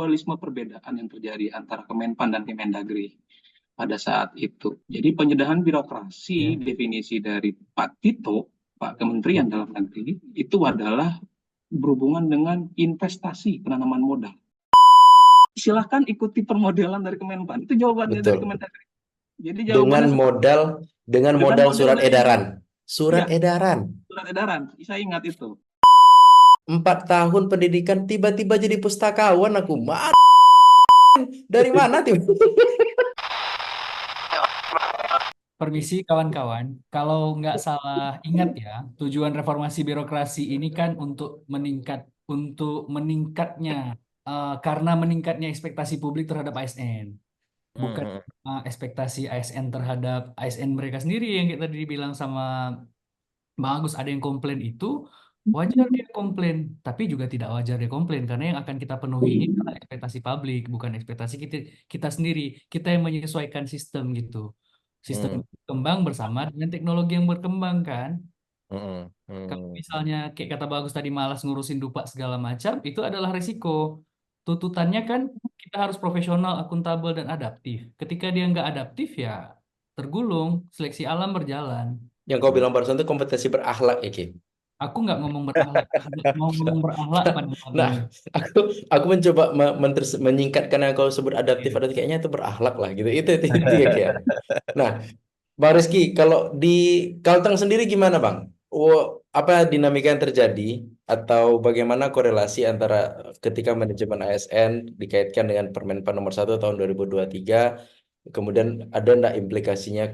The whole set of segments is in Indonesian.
dualisme perbedaan yang terjadi antara Kemenpan dan Kemendagri pada saat itu. Jadi penyedahan birokrasi, definisi dari Pak Tito, Pak Kementerian Dalam Negeri, itu adalah berhubungan dengan investasi penanaman modal. Silahkan ikuti permodelan dari Kemenpan. Itu jawabannya dari Betul. Kemendagri. Jadi Dengan jawabannya dengan dengan modal model surat dari edaran. Surat ya, edaran. surat edaran. Saya ingat itu. 4 tahun pendidikan tiba-tiba jadi pustakawan aku. Dari mana tiba? Permisi kawan-kawan, kalau nggak salah ingat ya, tujuan reformasi birokrasi ini kan untuk meningkatnya karena meningkatnya ekspektasi publik terhadap ASN, bukan ekspektasi ASN terhadap ASN mereka sendiri yang kita tadi dibilang sama Bang Agus ada yang komplain itu wajar dia komplain, tapi juga tidak wajar dia komplain karena yang akan kita penuhi ini adalah ekspektasi publik, bukan ekspektasi kita kita sendiri, kita yang menyesuaikan sistem gitu. Sistem berkembang bersama dengan teknologi yang berkembang kan. Kalau misalnya kayak kata Bagus tadi malas ngurusin dupa segala macam, itu adalah resiko. Tuntutannya kan kita harus profesional, akuntabel, dan adaptif. Ketika dia nggak adaptif ya tergulung, seleksi alam berjalan. Yang kau bilang barusan itu kompetensi berakhlak ya, Ki. Aku nggak ngomong berakhlak, nggak mau ngomong berakhlak pada Nah, modelnya. aku mencoba menyingkatkan yang kau sebut adaptif, Iya. kayaknya itu berakhlak lah gitu. Itu ya, Ki, ya. Nah, Bang Rizky, kalau di Kalteng sendiri gimana, Bang? Apa dinamika yang terjadi atau bagaimana korelasi antara ketika manajemen ASN dikaitkan dengan Permenpan nomor 1 tahun 2023, kemudian ada enggak implikasinya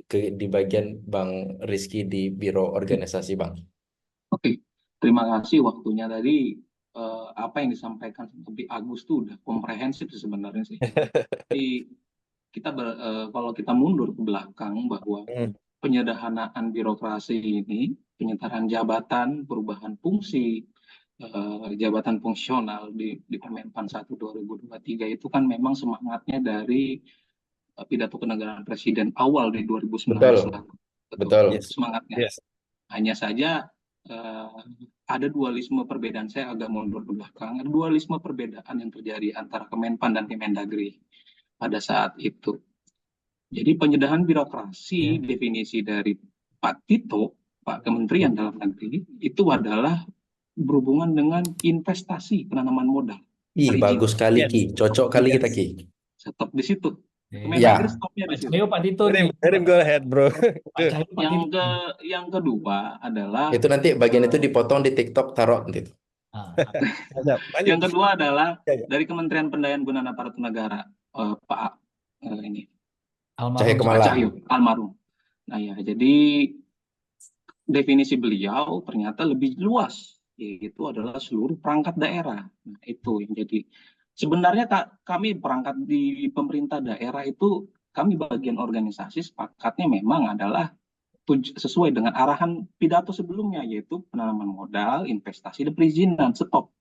di bagian Bang Rizky di Biro Organisasi, Bang? Oke, terima kasih waktunya tadi. Apa yang disampaikan lebih Agus tuh udah komprehensif sebenarnya sih. Jadi kalau kita mundur ke belakang bahwa penyederhanaan birokrasi ini, penyetaraan jabatan, perubahan fungsi, jabatan fungsional di Kemenpan 1 2023 itu kan memang semangatnya dari pidato kenegaraan Presiden awal di 2019 Betul, lalu. Betul, betul. itu semangatnya. Yes. Hanya saja ada dualisme perbedaan, saya agak mundur ke belakang, ada dualisme perbedaan yang terjadi antara Kemenpan dan Kemendagri pada saat itu. Jadi penyedahan birokrasi, definisi dari Pak Tito, Pak Kementerian Dalam Negeri, itu adalah berhubungan dengan investasi penanaman modal. Ih, bagus sekali, Yes. Ki. Cocok kali kita, Ki. Stop di situ. Ya. Kemendagri stopnya di situ. Ayo Pak Tito nih. Rim, go ahead, bro. Yang kedua adalah Itu nanti bagian itu dipotong di TikTok, taruh nanti. Yang kedua adalah dari Kementerian Pendayaan Gunaan Aparatur Negara, Pak Cahaya Kumala. Cahyo almarhum. Nah ya, jadi definisi beliau ternyata lebih luas, yaitu adalah seluruh perangkat daerah. Nah itu yang jadi sebenarnya kami perangkat di pemerintah daerah itu, kami bagian organisasi sepakatnya memang adalah sesuai dengan arahan pidato sebelumnya, yaitu penanaman modal, investasi, dan perizinan, stop.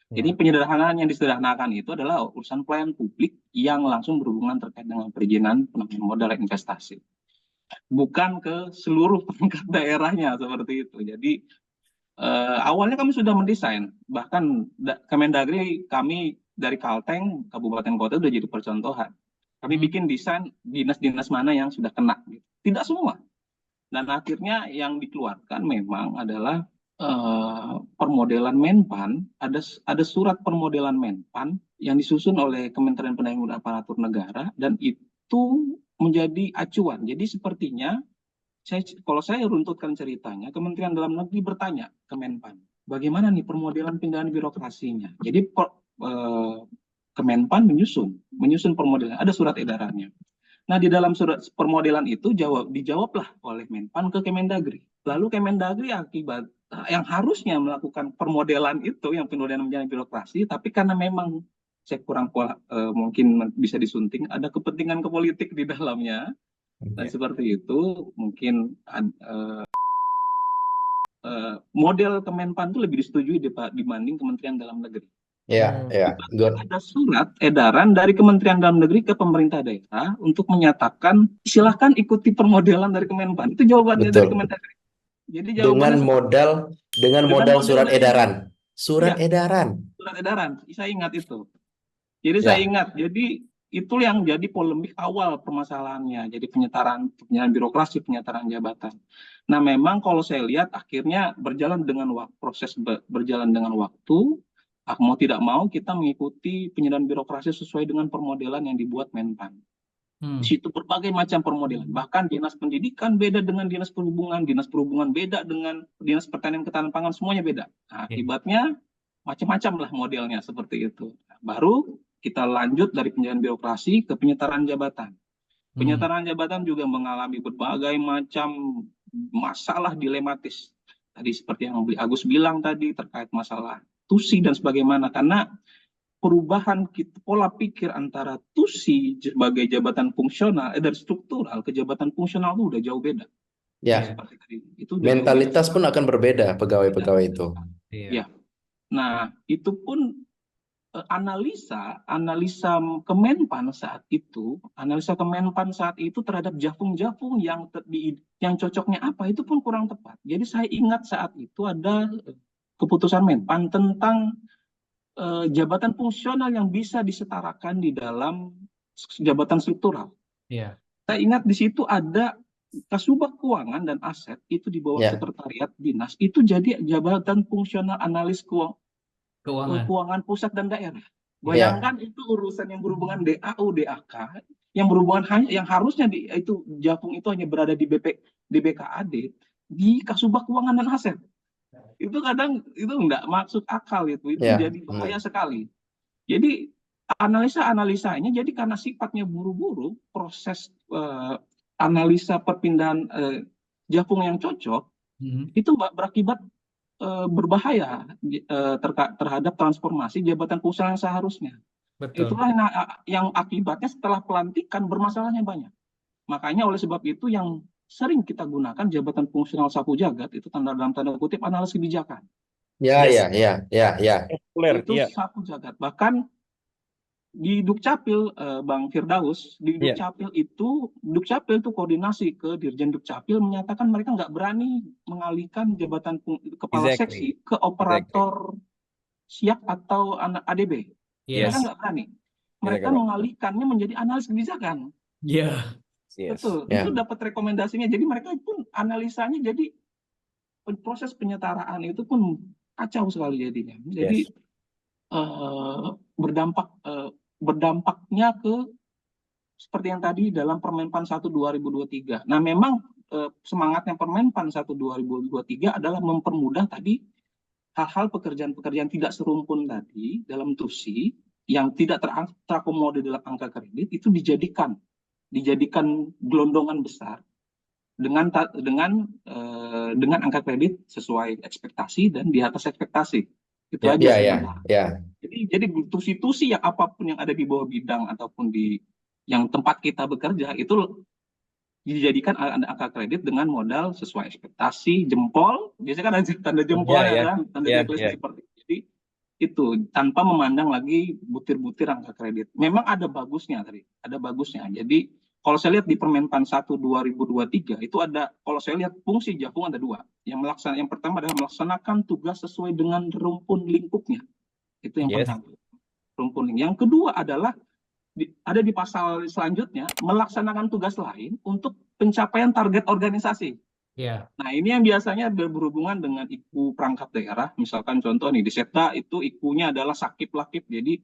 Jadi penyederhanaan yang disederhanakan itu adalah urusan pelayanan publik yang langsung berhubungan terkait dengan perizinan, penanaman modal, dan investasi. Bukan ke seluruh perangkat daerahnya seperti itu. Jadi awalnya kami sudah mendesain, bahkan Kemendagri kami dari Kalteng, kabupaten kota sudah jadi percontohan. Kami bikin desain dinas-dinas mana yang sudah kena. Tidak semua. Dan akhirnya yang dikeluarkan memang adalah permodelan Menpan, ada surat permodelan Menpan yang disusun oleh Kementerian Pendayaan Gunaan Aparatur Negara, dan itu menjadi acuan. Jadi sepertinya, kalau saya runtutkan ceritanya, Kementerian Dalam Negeri bertanya ke Menpan, bagaimana nih permodelan pindahan birokrasinya. Jadi Kemenpan menyusun permodelan, ada surat edarannya. Nah, di dalam surat permodelan itu dijawablah oleh Menpan ke Kemendagri. Lalu Kemendagri akibat yang harusnya melakukan permodelan itu, yang permodelan menjadi birokrasi, tapi karena memang saya kurang mungkin bisa disunting, ada kepentingan politik di dalamnya, dan seperti itu mungkin model Kemenpan itu lebih disetujui dibanding Kementerian Dalam Negeri. Ya, good. Ada surat edaran dari Kementerian Dalam Negeri ke pemerintah daerah untuk menyatakan silahkan ikuti permodelan dari Kemenpan. Itu jawabannya dari Kemendagri. Jadi dengan modal surat edaran. Surat edaran. Surat edaran, saya ingat itu. Jadi saya Ya, ingat, jadi itu yang jadi polemik awal permasalahannya. Jadi penyetaraan birokrasi, penyetaraan jabatan. Nah, memang kalau saya lihat akhirnya berjalan dengan proses berjalan dengan waktu. Mau tidak mau kita mengikuti penyetaraan birokrasi sesuai dengan permodelan yang dibuat Menpan. Di Hmm. situ berbagai macam permodelan. Bahkan dinas pendidikan beda dengan dinas perhubungan beda dengan dinas pertanian ketahanan pangan, semuanya beda. Nah, Ya. akibatnya macam-macam lah modelnya seperti itu. Nah, baru kita lanjut dari penjagaan birokrasi ke penyetaraan jabatan. Hmm. Penyetaraan jabatan juga mengalami berbagai macam masalah dilematis. Tadi seperti yang Agus bilang tadi terkait masalah tusi dan sebagaimana, karena perubahan pola pikir antara tusi sebagai jabatan fungsional dari struktural ke jabatan fungsional itu udah jauh beda. ya. Seperti tadi itu udah jauh beda. Mentalitas pun akan berbeda Beda. pegawai-pegawai itu. Iya. Ya. Nah, itu pun analisa analisa Kemenpan saat itu terhadap jafung-jafung yang cocoknya apa itu pun kurang tepat. Jadi saya ingat saat itu ada keputusan Menpan tentang jabatan fungsional yang bisa disetarakan di dalam jabatan struktural. Iya. Saya ingat di situ ada Kasubag Keuangan dan Aset itu di bawah Ya, sekretariat dinas itu jadi jabatan fungsional analis Keuangan. keuangan pusat dan daerah. ya, Bayangkan itu urusan yang berhubungan DAU, DAK, yang berhubungan yang harusnya itu Jafung itu hanya berada di BKAD, di Kasubag Keuangan dan Aset. Itu kadang itu enggak masuk akal itu ya, jadi bahaya benar. sekali. Jadi analisa-analisanya jadi karena sifatnya buru-buru, proses analisa perpindahan Jafung yang cocok Hmm. itu berakibat berbahaya terhadap transformasi jabatan fungsional yang seharusnya. Betul. Itulah yang akibatnya setelah pelantikan bermasalahnya banyak. Makanya oleh sebab itu yang sering kita gunakan jabatan fungsional sapu jagat itu dalam tanda kutip analis kebijakan. Ya, Yes, ya, ya, ya, ya. populer. Itu Iya, sapu jagat. Bahkan di Dukcapil, Bang Firdaus, di iya, Dukcapil itu koordinasi ke Dirjen Dukcapil menyatakan mereka nggak berani mengalihkan jabatan kepala exactly, seksi ke operator siap atau anak ADB. Mereka Iya. yes, nggak berani. iya Mereka correct, mengalihkannya menjadi analis kebijakan. Iya. yes, Betul, itu Ya, dapat rekomendasinya. Jadi mereka pun analisanya jadi proses penyetaraan itu pun kacau sekali jadinya. Jadi yes, berdampaknya ke seperti yang tadi dalam Permenpan 1 2023. Nah, memang semangatnya Permenpan 1 2023 adalah mempermudah tadi hal-hal pekerjaan-pekerjaan tidak serumpun tadi dalam TUSI yang tidak terakomodir dalam angka kredit itu dijadikan gelondongan besar dengan angka kredit sesuai ekspektasi dan di atas ekspektasi. Itu ya, aja ya, ya, sebenarnya. ya. Jadi tusi-tusi yang apapun yang ada di bawah bidang ataupun di yang tempat kita bekerja itu dijadikan angka kredit dengan modal sesuai ekspektasi, jempol, biasanya kan ada tanda ya, jempolnya ya, kan, tanda ya, checklist ya, seperti itu. Jadi itu tanpa memandang lagi butir-butir angka kredit. Memang ada bagusnya tadi, ada bagusnya. Jadi kalau saya lihat di Permenpan 1 2023 itu ada, kalau saya lihat fungsi Jafung ada dua. Yang pertama adalah melaksanakan tugas sesuai dengan rumpun lingkupnya. Itu yang yes, pertama. Rumpun lingkup. Yang kedua adalah ada di pasal selanjutnya melaksanakan tugas lain untuk pencapaian target organisasi. Iya. Nah, ini yang biasanya berhubungan dengan IKU perangkat daerah. Misalkan contoh nih, di Setda itu IKU-nya adalah sakip-lakip, jadi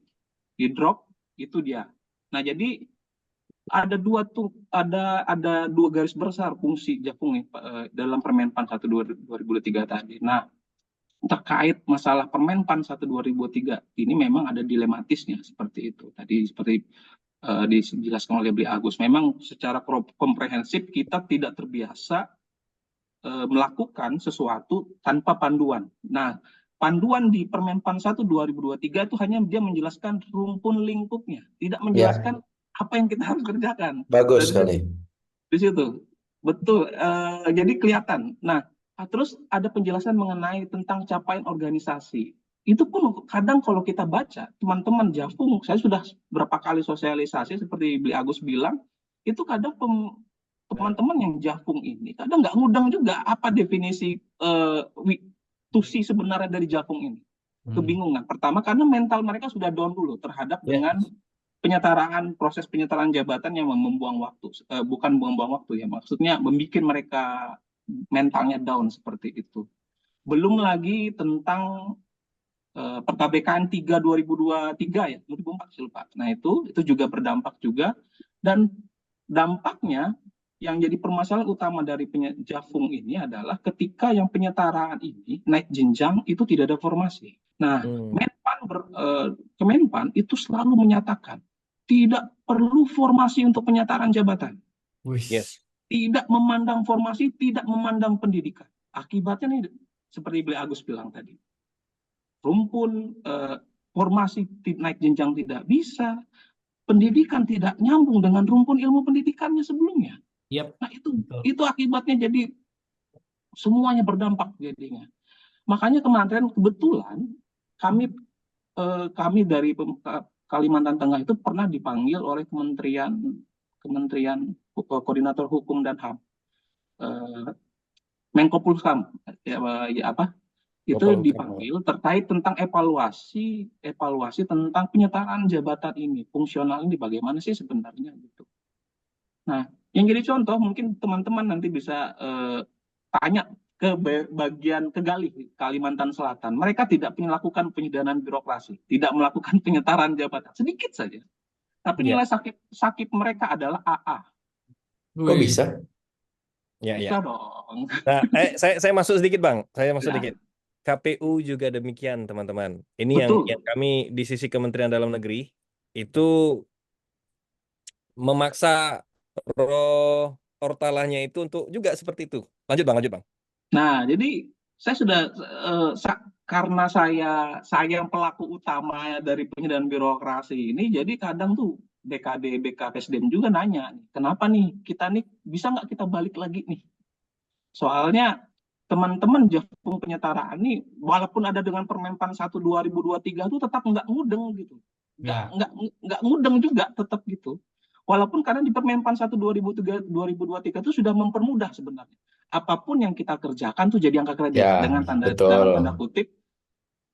di drop itu dia. Nah, jadi ada dua garis besar fungsi Jafung dalam Permenpan 1 2023 tadi. Nah, terkait masalah Permenpan 1 2003 ini memang ada dilematisnya seperti itu. Tadi seperti dijelaskan oleh Bli Agus, memang secara komprehensif kita tidak terbiasa melakukan sesuatu tanpa panduan. Nah, panduan di Permenpan 1 2023 itu hanya dia menjelaskan rumpun lingkupnya, tidak Ya, menjelaskan apa yang kita harus kerjakan. bagus Dari sekali. di situ. Betul. Jadi kelihatan. Nah, terus ada penjelasan mengenai tentang capaian organisasi. Itu pun kadang kalau kita baca, teman-teman Jafung, saya sudah berapa kali sosialisasi seperti Bli Agus bilang, itu kadang teman-teman yang Jafung ini kadang nggak ngudang juga apa definisi tusi sebenarnya dari Jafung ini. kebingungan. Pertama karena mental mereka sudah down dulu terhadap dengan proses penyetaraan jabatan yang membuang waktu, bukan membuang waktu ya, maksudnya membuat mereka mentalnya down seperti itu. Belum lagi tentang perKBKN 3 2023 ya, 2004 saya lupa. Nah itu juga berdampak juga, dan dampaknya yang jadi permasalahan utama dari Jafung ini adalah ketika yang penyetaraan ini naik jenjang itu tidak ada formasi. Nah, Kemenpan itu selalu menyatakan tidak perlu formasi untuk penyetaraan jabatan. Tidak memandang formasi, tidak memandang pendidikan. Akibatnya nih seperti Beli Agus bilang tadi. Rumpun formasi naik jenjang tidak bisa, pendidikan tidak nyambung dengan rumpun ilmu pendidikannya sebelumnya. Nah itu akibatnya jadi semuanya berdampak jadinya. Makanya kemarin kebetulan kami dari Kalimantan Tengah itu pernah dipanggil oleh Kementerian Koordinator Hukum dan HAM, Menko Polhukam, itu dipanggil terkait tentang evaluasi tentang penyetaraan jabatan ini, fungsional ini bagaimana sih sebenarnya gitu. Nah, yang jadi contoh mungkin teman-teman nanti bisa tanya ke bagian Kegali, Kalimantan Selatan. Mereka tidak melakukan penyederhanaan birokrasi, tidak melakukan penyetaran jabatan, sedikit saja. Tapi nilai sakit mereka adalah AA. Kok bisa? Bisa dong. Nah, saya masuk sedikit Bang, sedikit. KPU juga demikian teman-teman. Ini yang kami di sisi Kementerian Dalam Negeri itu memaksa ortalanya itu untuk juga seperti itu. Lanjut Bang. Nah, jadi saya sudah karena saya yang pelaku utama dari penyederhanaan birokrasi ini, jadi kadang tuh BKD, BKPSDM juga nanya, kenapa nih kita nih bisa nggak kita balik lagi nih? Soalnya teman-teman Jafung penyetaraan nih, walaupun ada dengan Permenpan 1 2023 itu tetap nggak mudeng gitu, nggak mudeng juga tetap gitu. Walaupun karena di Permenpan 1 2023 itu sudah mempermudah sebenarnya. Apapun yang kita kerjakan tuh jadi angka kredit dengan tanda kutip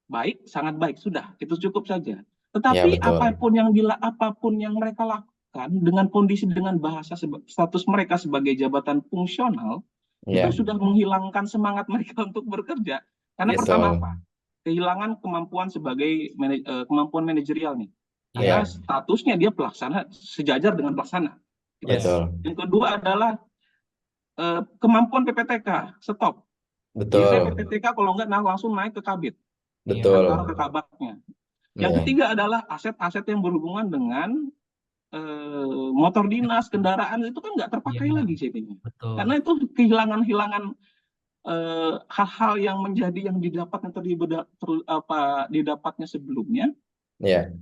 baik, sangat baik, sudah itu cukup saja. Tetapi apapun yang mereka lakukan dengan kondisi, dengan bahasa status mereka sebagai jabatan fungsional itu sudah menghilangkan semangat mereka untuk bekerja. Karena pertama apa? Kehilangan kemampuan sebagai kemampuan manajerial nih. Karena statusnya dia pelaksana, sejajar dengan pelaksana. Yang kedua adalah kemampuan PPTK, stop. Biasanya PPTK kalau nggak langsung naik ke kabit. Atau ke kabaknya. Yang ketiga adalah aset-aset yang berhubungan dengan motor dinas, kendaraan, itu kan nggak terpakai lagi jadinya. Karena itu kehilangan hal-hal yang menjadi yang didapatnya sebelumnya,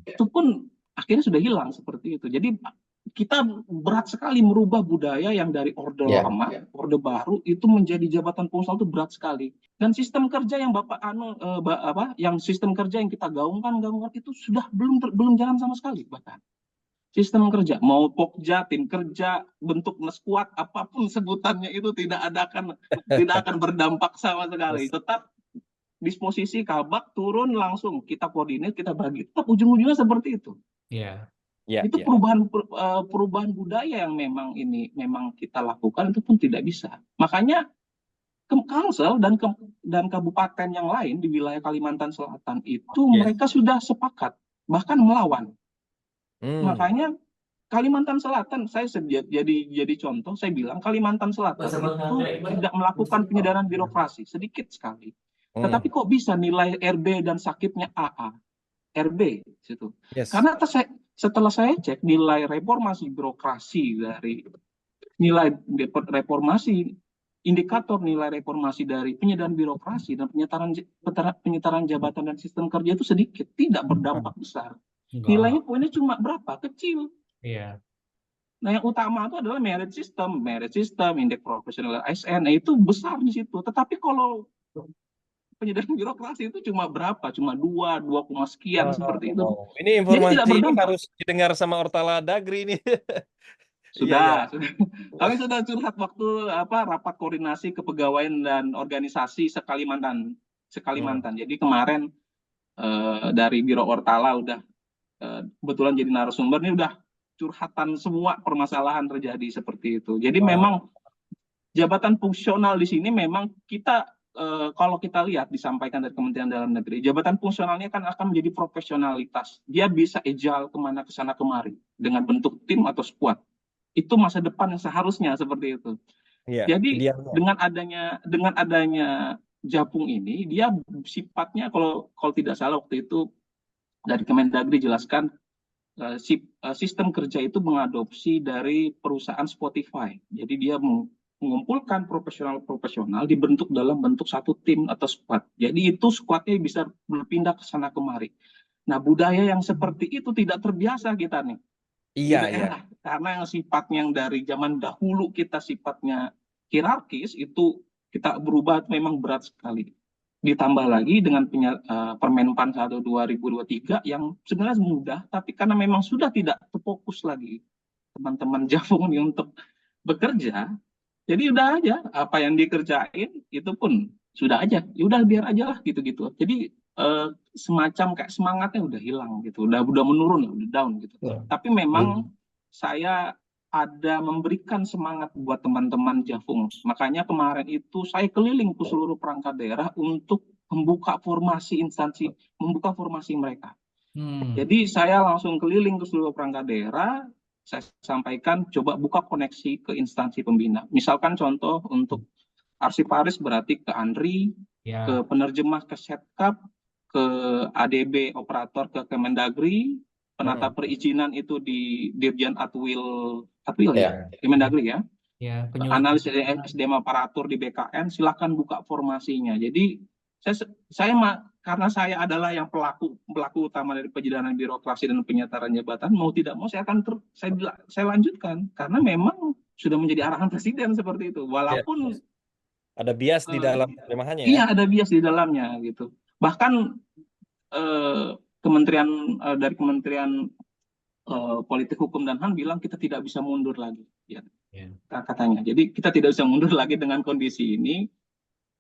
itu pun akhirnya sudah hilang seperti itu. Jadi kita berat sekali merubah budaya yang dari orde lama, orde baru itu menjadi jabatan fungsional itu berat sekali. Dan sistem kerja yang sistem kerja yang kita gaungkan itu sudah belum jalan sama sekali bahkan. Sistem kerja, mau pokja, tim kerja, bentuk neskuat, apapun sebutannya itu tidak akan berdampak sama sekali. Tetap disposisi kabak turun langsung, kita koordinat, kita bagi. Tetap ujung-ujungnya seperti itu. Itu perubahan budaya yang memang kita lakukan itu pun tidak bisa. Makanya Kalsel dan kabupaten yang lain di wilayah Kalimantan Selatan itu mereka sudah sepakat, bahkan melawan. Makanya Kalimantan Selatan, saya jadi contoh, saya bilang Kalimantan Selatan itu tidak melakukan penyederhanaan birokrasi, sedikit sekali. Tetapi kok bisa nilai RB dan sakitnya AA? RB situ. Karena setelah saya cek nilai reformasi birokrasi dari nilai reformasi, indikator nilai reformasi dari penyederhanaan birokrasi dan penyetaran jabatan dan sistem kerja itu sedikit, tidak berdampak besar. Nilainya poinnya cuma berapa? Kecil. Nah, yang utama itu adalah merit system, indeks profesional ASN, itu besar di situ. Tetapi kalau penyederhanaan birokrasi itu cuma berapa? Cuma 2 sekian seperti itu. Ini informasi ini harus didengar sama Ortala Dagri nih. Sudah. Kami sudah curhat waktu rapat koordinasi kepegawaian dan organisasi sekalimantan. Jadi kemarin dari Biro Ortala udah kebetulan jadi narasumber, ini udah curhatan semua permasalahan terjadi seperti itu. Jadi memang jabatan fungsional di sini memang kita kalau kita lihat disampaikan dari Kementerian Dalam Negeri, jabatan fungsionalnya kan akan menjadi profesionalitas. Dia bisa agile kemana kesana kemari dengan bentuk tim atau squad. Itu masa depan yang seharusnya seperti itu. Iya, Jadi idealnya. dengan adanya Japung ini, dia sifatnya kalau tidak salah waktu itu dari Kemendagri jelaskan sistem kerja itu mengadopsi dari perusahaan Spotify. Jadi dia mengumpulkan profesional-profesional dibentuk dalam bentuk satu tim atau squad. Jadi itu squadnya bisa berpindah ke sana kemari. Nah, budaya yang seperti itu tidak terbiasa kita nih di Iya, iya. daerah. Karena yang sifatnya yang dari zaman dahulu kita sifatnya hierarkis, itu kita berubah memang berat sekali. Ditambah lagi dengan Permenpan 1 2023 yang sebenarnya mudah, tapi karena memang sudah tidak terfokus lagi teman-teman Jafung ini untuk bekerja, jadi udah aja apa yang dikerjain itu pun sudah aja, ya udah biar aja lah gitu-gitu. Jadi semacam kayak semangatnya udah hilang gitu, udah menurun, udah down gitu. Tapi memang saya ada memberikan semangat buat teman-teman Jafung. Makanya kemarin itu saya keliling ke seluruh perangkat daerah untuk membuka formasi instansi, membuka formasi mereka. Jadi saya langsung keliling ke seluruh perangkat daerah, saya sampaikan coba buka koneksi ke instansi pembina. Misalkan contoh untuk arsiparis berarti ke Andri, ke penerjemah ke Setkap, ke ADB operator ke Kemendagri, penata perizinan itu di Dirjen Atwil ya, Kemendagri ya. Analis SDM aparatur di BKN, silakan buka formasinya. Jadi karena saya adalah yang pelaku utama dari penjelasan birokrasi dan penyetaran jabatan, mau tidak mau saya akan saya lanjutkan karena memang sudah menjadi arahan presiden seperti itu. Walaupun ada bias di dalam terjemahannya ya. Iya, ada bias di dalamnya gitu. Bahkan dari Kementerian Politik Hukum dan HAM bilang kita tidak bisa mundur lagi, ya. Katanya. Jadi kita tidak bisa mundur lagi dengan kondisi ini.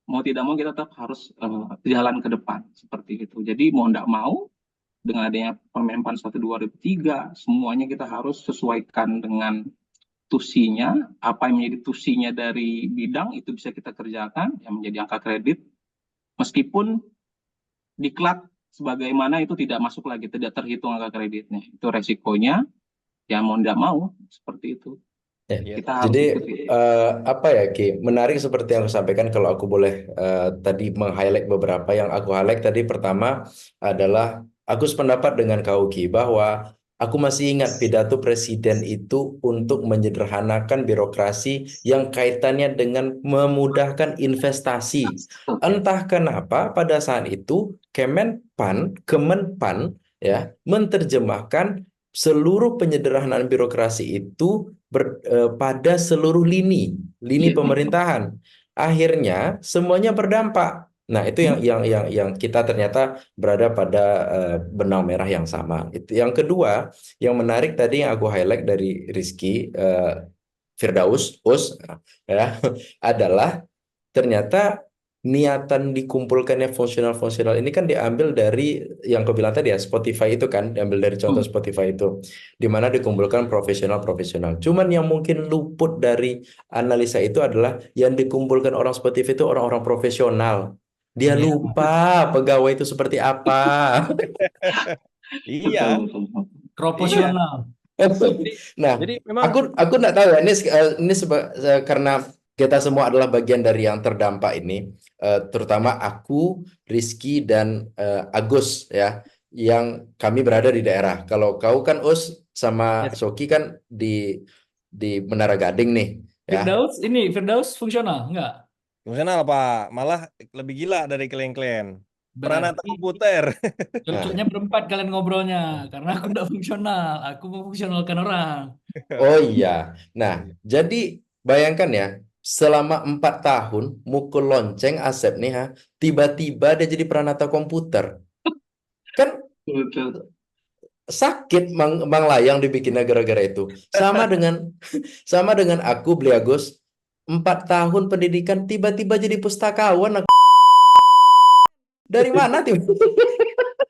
Mau tidak mau kita tetap harus jalan ke depan seperti itu. Jadi mau tidak mau dengan adanya Permenpan 1 2003, semuanya kita harus sesuaikan dengan tusinya, apa yang menjadi tusinya dari bidang itu bisa kita kerjakan, yang menjadi angka kredit, meskipun diklat sebagaimana itu tidak masuk lagi, tidak terhitung angka kreditnya. Itu resikonya, ya mau tidak mau seperti itu. Jadi apa ya Ki, menarik seperti yang aku sampaikan. Kalau aku boleh tadi meng-highlight beberapa yang aku highlight tadi, pertama adalah aku sependapat dengan kau Ki, bahwa aku masih ingat pidato presiden itu untuk menyederhanakan birokrasi yang kaitannya dengan memudahkan investasi. Entah kenapa pada saat itu Kemenpan ya menerjemahkan seluruh penyederhanaan birokrasi itu pada seluruh lini pemerintahan. Akhirnya semuanya berdampak. Nah, itu yang kita ternyata berada pada benang merah yang sama. Itu yang kedua, yang menarik tadi yang aku highlight dari Rizky Firdaus ya, adalah ternyata niatan dikumpulkannya fungsional ini kan diambil dari yang kau bilang tadi ya, Spotify itu kan diambil dari contoh Spotify itu, di mana dikumpulkan profesional. Cuman yang mungkin luput dari analisa itu adalah yang dikumpulkan orang Spotify itu orang-orang profesional. Dia lupa pegawai itu seperti apa. Iya. Proporsional. Nah, jadi memang aku nggak tahu ya, ini karena kita semua adalah bagian dari yang terdampak ini, terutama aku, Rizky, dan Agus ya, yang kami berada di daerah. Kalau kau kan Us sama Soki kan di Menara Gading nih ya. Firdaus fungsional enggak? Fungsional Pak, malah lebih gila dari klien-klien. Peranata komputer. Cocoknya berempat kalian ngobrolnya, karena aku udah fungsional, aku memfungsionalkan orang. Oh iya, nah jadi bayangkan ya, selama 4 tahun mukul lonceng Asep nih ha, tiba-tiba dia jadi peranata komputer. Kan sakit Bang Layang dibikinnya gara-gara itu. Sama dengan aku beli Agus, 4 tahun pendidikan tiba-tiba jadi pustakawan. Dari mana tiba?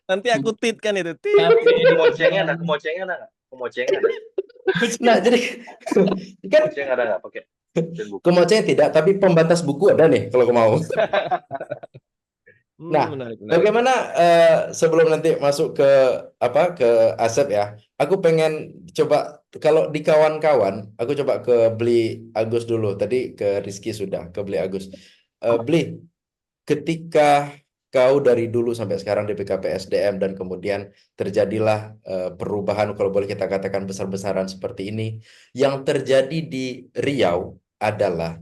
Nanti aku tit kan itu. Tit. KPI Kemocengnya ada, dipegang. kemocengnya ada nggak? Kemocengnya ada. Nah, jadi kan Kemoceng ada nggak pakai pen buku? kemoceng tidak, tapi pembatas buku ada nih kalau mau. Nah, Menarik, menarik. bagaimana sebelum nanti masuk ke ke Asep ya, aku pengen coba kalau di kawan-kawan, aku coba ke Beli Agus dulu. Tadi ke Rizky sudah, ke Beli Agus. Beli, ketika kau dari dulu sampai sekarang di BKPSDM dan kemudian terjadilah perubahan kalau boleh kita katakan besar-besaran seperti ini, yang terjadi di Riau adalah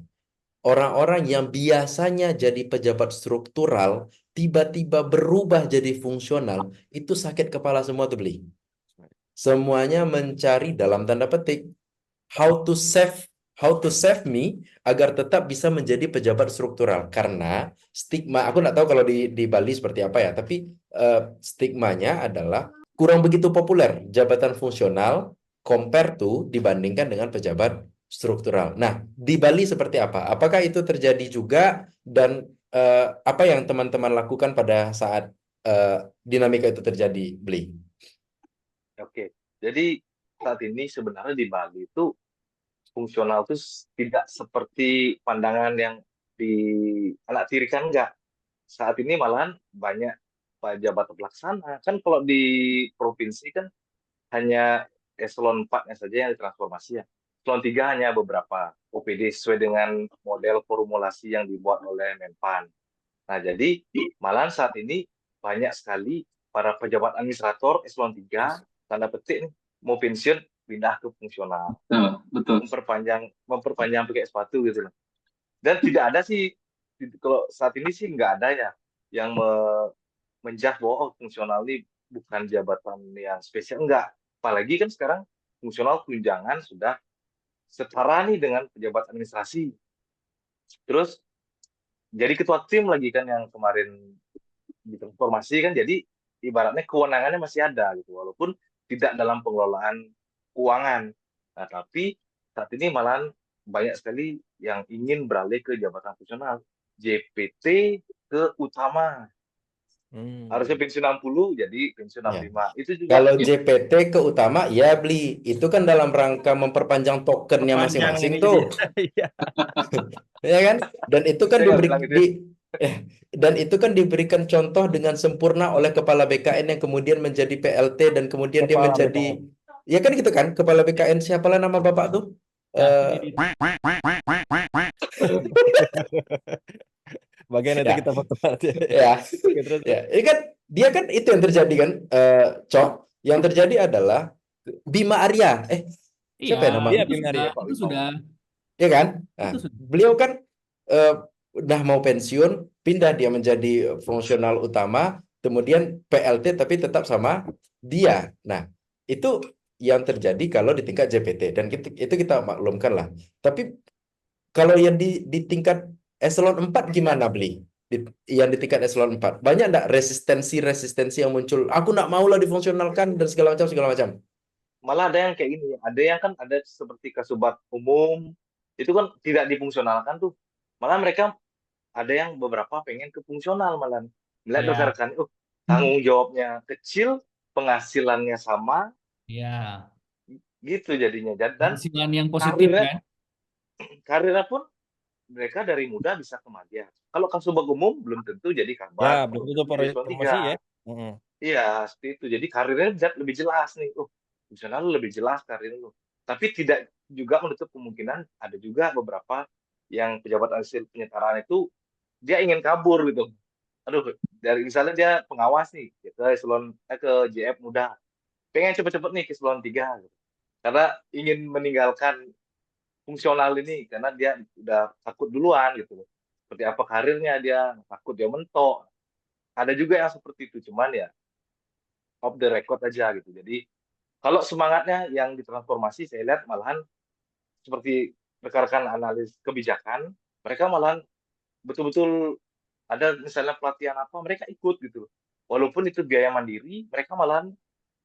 orang-orang yang biasanya jadi pejabat struktural tiba-tiba berubah jadi fungsional, itu sakit kepala semua tuh Beli. Semuanya mencari dalam tanda petik how to save me agar tetap bisa menjadi pejabat struktural, karena stigma, aku nggak tahu kalau di Bali seperti apa ya, tapi stigmanya adalah kurang begitu populer jabatan fungsional compare to dibandingkan dengan pejabat struktural. Nah, di Bali seperti apa? Apakah itu terjadi juga, dan apa yang teman-teman lakukan pada saat dinamika itu terjadi, Beli? Oke, jadi saat ini sebenarnya di Bali itu fungsional itu tidak seperti pandangan yang dianaktirikan, enggak. Saat ini malahan banyak pejabat pelaksana. Kan kalau di provinsi kan hanya eselon 4-nya saja yang ditransformasi ya. Eselon 3 hanya beberapa OPD sesuai dengan model formulasi yang dibuat oleh Menpan. Nah, jadi malahan saat ini banyak sekali para pejabat administrator eselon 3, tanda petik nih, mau pensiun pindah ke fungsional. Betul. Memperpanjang pakai sepatu gitu loh. Dan tidak ada sih, kalau saat ini sih nggak ada ya yang menjudge bahwa fungsional ini bukan jabatan yang spesial, enggak. Apalagi kan sekarang fungsional tunjangan sudah setara nih dengan pejabat administrasi. Terus jadi ketua tim lagi kan yang kemarin ditransformasi kan, jadi ibaratnya kewenangannya masih ada gitu, walaupun tidak dalam pengelolaan keuangan. Nah, tapi saat ini malahan banyak sekali yang ingin beralih ke jabatan fungsional, JPT ke utama. Harusnya pensiun 60 jadi pensiun 65. Itu juga Kalau JPT ke utama ya Beli, itu kan dalam rangka memperpanjang tokennya masing-masing tuh. Iya. Ya kan? Dan itu kan Saya nggak bilang gitu ya. dan itu kan diberikan contoh dengan sempurna oleh kepala BKN yang kemudian menjadi PLT dan kemudian dia Kepala menjadi ya kan gitu kan, kepala BKN siapalah nama Bapak tuh? Bagian itu Ya. kita foto nanti. Ya. Oke, terus. Ya, ini kan dia kan itu yang terjadi kan, Cok. Yang terjadi adalah Bima Arya. Siapa ya nama? Iya, Bima Arya. Itu sudah. Ya kan? Nah, Itu sudah. beliau kan udah mau pensiun, pindah dia menjadi fungsional utama, kemudian PLT tapi tetap sama dia. Nah, itu yang terjadi kalau di tingkat JPT, dan itu kita maklumkan lah. Tapi kalau yang di tingkat eselon 4 gimana, Beli? Yang di tingkat eselon 4 banyak enggak resistensi yang muncul? Aku nak mau lah difungsionalkan dan segala macam. Malah ada yang kayak gini, ada yang kan ada seperti Kasubag umum, itu kan tidak difungsionalkan tuh. Malah mereka ada yang beberapa pengen ke fungsional malah. Melihat rekan-rekan, tanggung jawabnya kecil, penghasilannya sama, Ya. gitu jadinya. Dan Penghasilan yang positif kan? karirnya pun mereka dari muda bisa ke madya. Kalau Kasubag umum belum tentu jadi Ya, kabar. belum tentu promosi ya. Iya, seperti itu. Jadi karirnya lebih jelas nih. Fungsional lebih jelas karir lu. Tapi tidak juga menutup kemungkinan ada juga beberapa yang pejabat hasil penyetaraan itu dia ingin kabur gitu. Aduh, dari misalnya dia pengawas nih ke eselon ke JF muda. Pengen cepet-cepet nih ke eselon 3 gitu. Karena ingin meninggalkan fungsional ini karena dia udah takut duluan gitu. Seperti apa karirnya dia, takut dia mentok. Ada juga yang seperti itu, cuman ya off the record aja gitu. Jadi kalau semangatnya yang ditransformasi, saya lihat malahan seperti rekan-rekan analis kebijakan, mereka malahan betul-betul ada misalnya pelatihan apa, mereka ikut gitu. Walaupun itu biaya mandiri, mereka malahan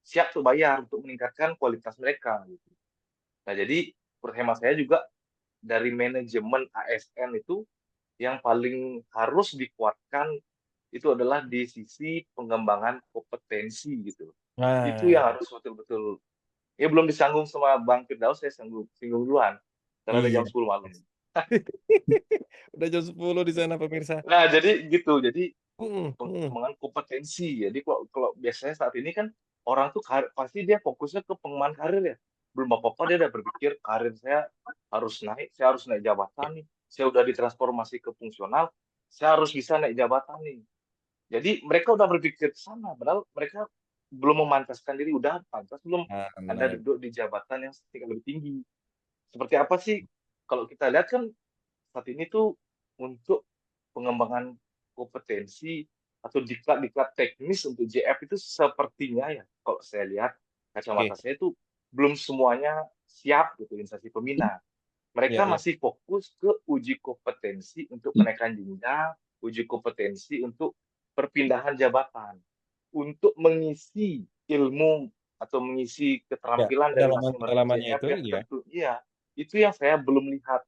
siap tuh bayar untuk meningkatkan kualitas mereka. Gitu. Nah, jadi menurut hemat saya juga dari manajemen ASN itu yang paling harus dikuatkan itu adalah di sisi pengembangan kompetensi gitu. Itu Nah, yang harus betul-betul. Ya belum disanggung sama Bang Firdaus, saya singgung duluan. Karena udah iya. jam 10 malam. Udah jam 10 di sana pemirsa. Nah, jadi gitu. Jadi Hmm, hmm. pengembangan kompetensi. Jadi kalau biasanya saat ini kan orang tuh pasti dia fokusnya ke pengembangan karir ya. Belum apa-apa dia udah berpikir karir saya harus naik jabatan nih. Saya udah ditransformasi ke fungsional, saya harus bisa naik jabatan nih. Jadi mereka udah berpikir ke sana, padahal mereka belum memantaskan diri, udah pantas belum Nah, Anda nah, duduk di jabatan yang tingkat lebih tinggi. Seperti apa sih? Kalau kita lihat kan saat ini tuh untuk pengembangan kompetensi atau diklat-diklat teknis untuk JF itu sepertinya ya, kalau saya lihat kacamata oke. saya itu belum semuanya siap gitu instansi pembina. Mereka Ya, ya. masih fokus ke uji kompetensi untuk kenaikan jenjang, uji kompetensi untuk perpindahan jabatan, untuk mengisi ilmu atau mengisi Ya, keterampilan dari masing-masing kedalamannya JF itu, yang iya. tentu iya, itu yang saya belum lihat.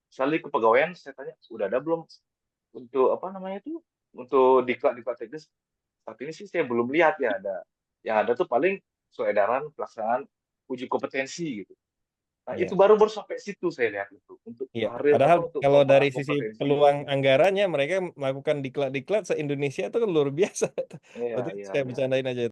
Misalnya di kepegawaian saya tanya, udah ada belum untuk apa namanya itu? Untuk diklat-diklat teknis. Saat ini sih saya belum lihat ya ada. Yang ada tuh paling edaran pelaksanaan uji kompetensi gitu. Nah, itu Iya. baru sampai situ saya lihat itu untuk Iya, karir padahal untuk kalau dari pengembangan sisi kompetensi. peluang anggarannya mereka melakukan diklat-diklat se-Indonesia itu kan luar biasa. Iya, Waktu itu iya, saya iya. bercandain aja